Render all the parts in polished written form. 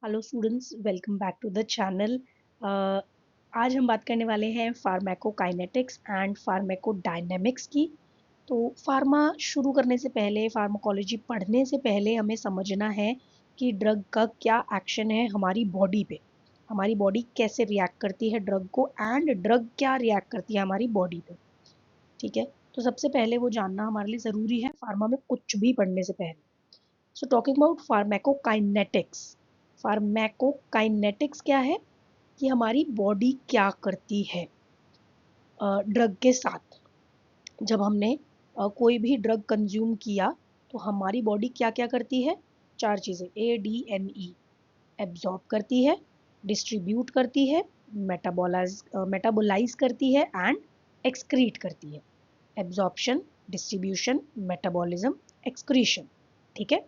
Hello students, welcome back to the channel. आज हम बात करने वाले हैं फार्माकोकाइनेटिक्स एंड फार्माकोडायनेमिक्स की। तो फार्मा शुरू करने से पहले, फार्माकोलॉजी पढ़ने से पहले हमें समझना है कि ड्रग का क्या एक्शन है हमारी बॉडी पे। हमारी बॉडी कैसे रिएक्ट करती है ड्रग को, एंड ड्रग क्या रिएक्ट करती है हमारी बॉडी पे। ठीक है, तो सबसे पहले वो जानना हमारे लिए ज़रूरी है फार्मा में कुछ भी पढ़ने से पहले। So talking about pharmacokinetics. Pharmacokinetics क्या है कि हमारी बॉडी क्या करती है ड्रग के साथ। जब हमने कोई भी ड्रग कंज्यूम किया तो हमारी बॉडी क्या क्या करती है। चार चीज़ें, ADME, एब्जॉर्ब करती है, डिस्ट्रीब्यूट करती है, मेटाबोलाइज करती है एंड एक्सक्रीट करती है। Absorption, distribution, metabolism, excretion. ठीक है।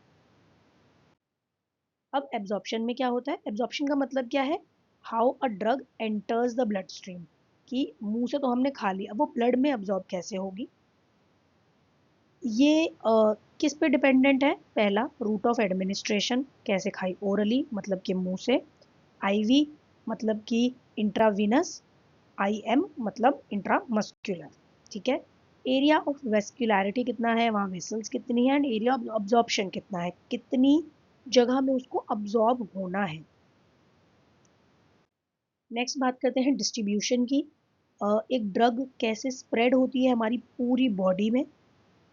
अब एब्जॉर्प्शन में क्या होता है? एब्जॉर्प्शन का मतलब क्या है? How a drug enters the blood stream, कि मुंह से तो हमने खा लिया, अब वो ब्लड में एब्जॉर्ब कैसे होगी। ये किस पे डिपेंडेंट है? पहला, रूट ऑफ एडमिनिस्ट्रेशन, कैसे खाई, ओरली मतलब कि मुंह से, IV मतलब कि इंट्रावीनस, IM मतलब इंट्रामस्कुलर। ठीक है। एरिया ऑफ वेस्कुलैरिटी कितना है, वहाँ वेसल्स कितनी है, एंड एरिया ऑफ अब्जॉर्प्शन कितना है, कितनी जगह में उसको अब्जॉर्ब होना है। नेक्स्ट बात करते हैं डिस्ट्रीब्यूशन की। एक ड्रग कैसे स्प्रेड होती है हमारी पूरी बॉडी में,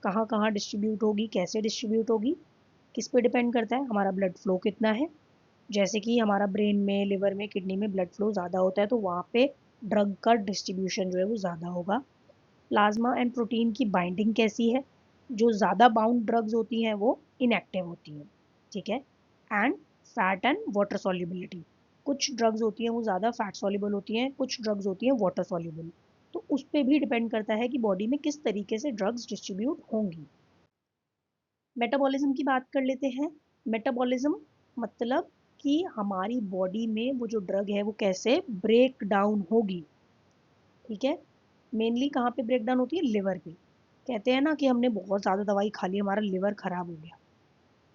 कहाँ कहाँ डिस्ट्रीब्यूट होगी, कैसे डिस्ट्रीब्यूट होगी, किस पे डिपेंड करता है? हमारा ब्लड फ्लो कितना है। जैसे कि हमारा ब्रेन में, लिवर में, किडनी में ब्लड फ्लो ज़्यादा होता है तो वहाँ पे ड्रग का डिस्ट्रीब्यूशन जो है वो ज़्यादा होगा। प्लाज्मा एंड प्रोटीन की बाइंडिंग कैसी है? जो ज़्यादा बाउंड ड्रग्स होती हैं वो इनएक्टिव होती हैं। ठीक है। And fat and water solubility, कुछ ड्रग्स होती हैं वो ज़्यादा फैट सॉल्युबल होती हैं, कुछ ड्रग्स होती हैं वाटर सॉल्युबल। तो उस पर भी डिपेंड करता है कि बॉडी में किस तरीके से ड्रग्स डिस्ट्रीब्यूट होंगी। मेटाबॉलिज्म की बात कर लेते हैं। मेटाबॉलिज्म मतलब कि हमारी बॉडी में वो जो ड्रग है वो कैसे ब्रेक डाउन होगी। ठीक है। मेनली कहाँ पे ब्रेक डाउन होती है? लिवर पे। कहते हैं ना कि हमने बहुत ज़्यादा दवाई खा ली, हमारा लिवर खराब हो गया।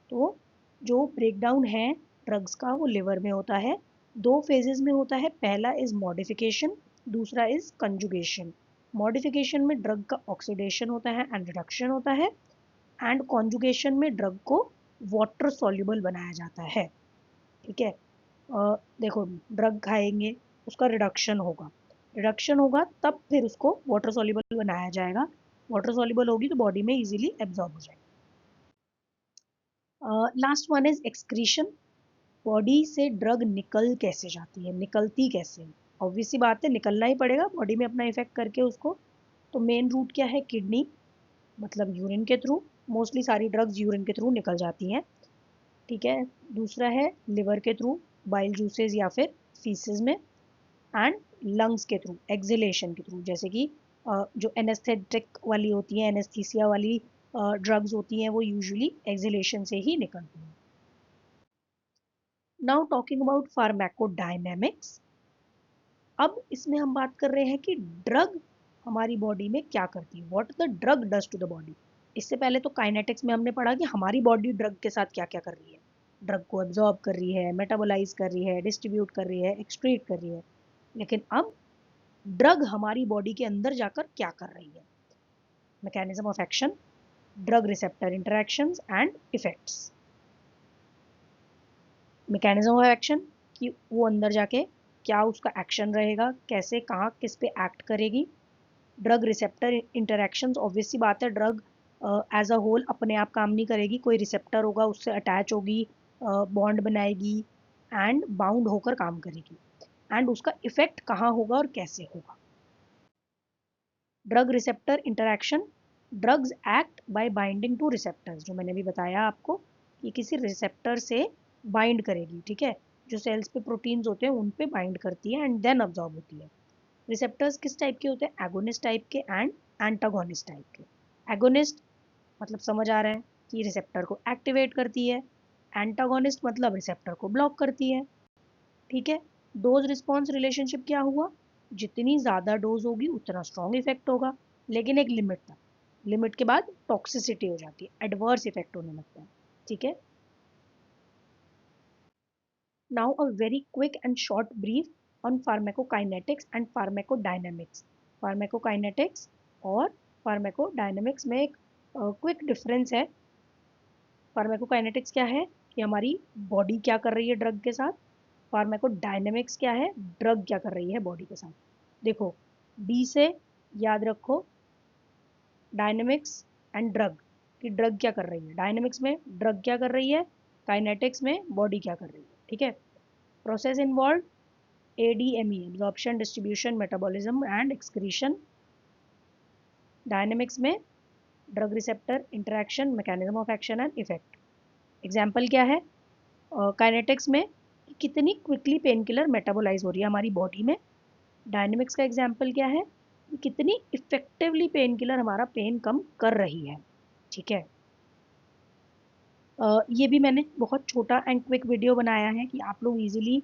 तो जो ब्रेक डाउन है ड्रग्स का वो लिवर में होता है। दो फेजेस में होता है, पहला इज मॉडिफिकेशन, दूसरा इज कंजुगेशन। मॉडिफिकेशन में ड्रग का ऑक्सीडेशन होता है एंड रिडक्शन होता है, एंड कॉन्जुगेशन में ड्रग को वाटर सॉल्युबल बनाया जाता है। ठीक है। देखो, ड्रग खाएंगे, उसका रिडक्शन होगा, रिडक्शन होगा तब फिर उसको वाटर सॉल्युबल बनाया जाएगा। वाटर सॉल्युबल होगी तो बॉडी में इजीली एब्जॉर्ब हो जाएगी। Last one is excretion. Body से ड्रग निकल कैसे जाती है, निकलती कैसे है? ऑब्वियस सी बात है, निकलना ही पड़ेगा बॉडी में अपना इफेक्ट करके उसको। तो मेन रूट क्या है? किडनी, मतलब यूरिन के थ्रू। मोस्टली सारी ड्रग्स यूरिन के थ्रू निकल जाती हैं। ठीक है। दूसरा है लिवर के थ्रू, बाइल जूसेस या फिर फीसेस में। एंड लंग्स के थ्रू, एक्सहेलेशन के थ्रू, जैसे कि जो एनेस्थेटिक वाली होती हैं, एनेस्थीसिया वाली ड्रग्स होती हैं वो यूजुअली एक्सहेलेशन से ही निकलती हैं। Now talking about pharmacodynamics. अब इसमें हम बात कर रहे हैं कि ड्रग हमारी बॉडी में क्या करती है, what the drug does to the body. इससे पहले तो काइनेटिक्स में हमने पढ़ा कि हमारी बॉडी ड्रग के साथ क्या क्या कर रही है। ड्रग को एब्जॉर्ब कर रही है, मेटाबोलाइज कर रही है, डिस्ट्रीब्यूट कर रही है, एक्सक्रीट कर रही है। लेकिन अब ड्रग हमारी बॉडी के अंदर जाकर क्या कर रही है। Mechanism of action, drug receptor interactions and effects. Mechanism of action, कि वो अंदर जाके क्या उसका एक्शन रहेगा, कैसे, कहाँ, किस पे एक्ट करेगी। ड्रग रिसेप्टर इंटरेक्शंस, ऑब्वियस सी बात है, ड्रग एज अ होल अपने आप काम नहीं करेगी, कोई रिसेप्टर होगा उससे अटैच होगी, बॉन्ड बनाएगी एंड बाउंड होकर काम करेगी। एंड उसका इफेक्ट कहाँ होगा और कैसे होगा। Drug receptor interaction, drugs act by binding two receptors, जो मैंने भी बताया आपको कि किसी रिसेप्टर से बाइंड करेगी। ठीक है। जो सेल्स पे प्रोटीन्स होते हैं उन पे बाइंड करती है एंड देन अब्जॉर्ब होती है। रिसेप्टर्स किस टाइप के होते हैं? एगोनिस्ट टाइप के एंड एंटागोनिस्ट टाइप के। एगोनिस्ट मतलब समझ आ रहा है कि रिसेप्टर को एक्टिवेट करती है, एंटागोनिस्ट मतलब रिसेप्टर को ब्लॉक करती है। ठीक है। डोज रिस्पॉन्स रिलेशनशिप क्या हुआ? जितनी ज़्यादा डोज होगी उतना स्ट्रॉन्ग इफेक्ट होगा, लेकिन एक लिमिट तक। लिमिट के बाद टॉक्सिसिटी हो जाती है, एडवर्स इफेक्ट होने लगता है। ठीक है। Now a very quick and short brief on pharmacokinetics and pharmacodynamics. Pharmacokinetics और pharmacodynamics में एक क्विक डिफरेंस है. फार्माकोकाइनेटिक्स क्या है कि हमारी बॉडी क्या कर रही है ड्रग के साथ. फार्माकोडायनेमिक्स क्या है, ड्रग क्या कर रही है बॉडी के साथ. देखो, डी से याद रखो डायनेमिक्स एंड ड्रग, कि ड्रग क्या कर रही है. डायनेमिक्स में ड्रग क्या कर रही है, काइनेटिक्स में बॉडी क्या कर रही है. ठीक है. Process involve ADME, absorption, distribution, metabolism and excretion. Dynamics में drug receptor interaction, mechanism of action and effect. Example क्या है काइनेटिक्स में, कितनी क्विकली पेन किलर मेटाबोलाइज हो रही है हमारी बॉडी में. डायनेमिक्स का एग्जाम्पल क्या है, कितनी इफेक्टिवली पेन किलर हमारा पेन कम कर रही है. ठीक है. ये भी मैंने बहुत छोटा एंड क्विक वीडियो बनाया है कि आप लोग इजीली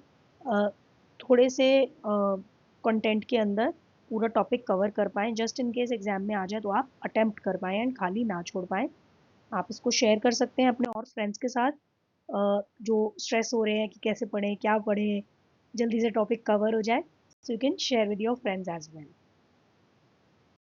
थोड़े से कंटेंट के अंदर पूरा टॉपिक कवर कर पाएँ. जस्ट इन केस एग्जाम में आ जाए तो आप अटेम्प्ट कर पाएँ एंड खाली ना छोड़ पाएँ. आप इसको शेयर कर सकते हैं अपने और फ्रेंड्स के साथ जो स्ट्रेस हो रहे हैं कि कैसे पढ़ें, क्या पढ़ें, जल्दी से टॉपिक कवर हो जाए. So you can share with your friends as well.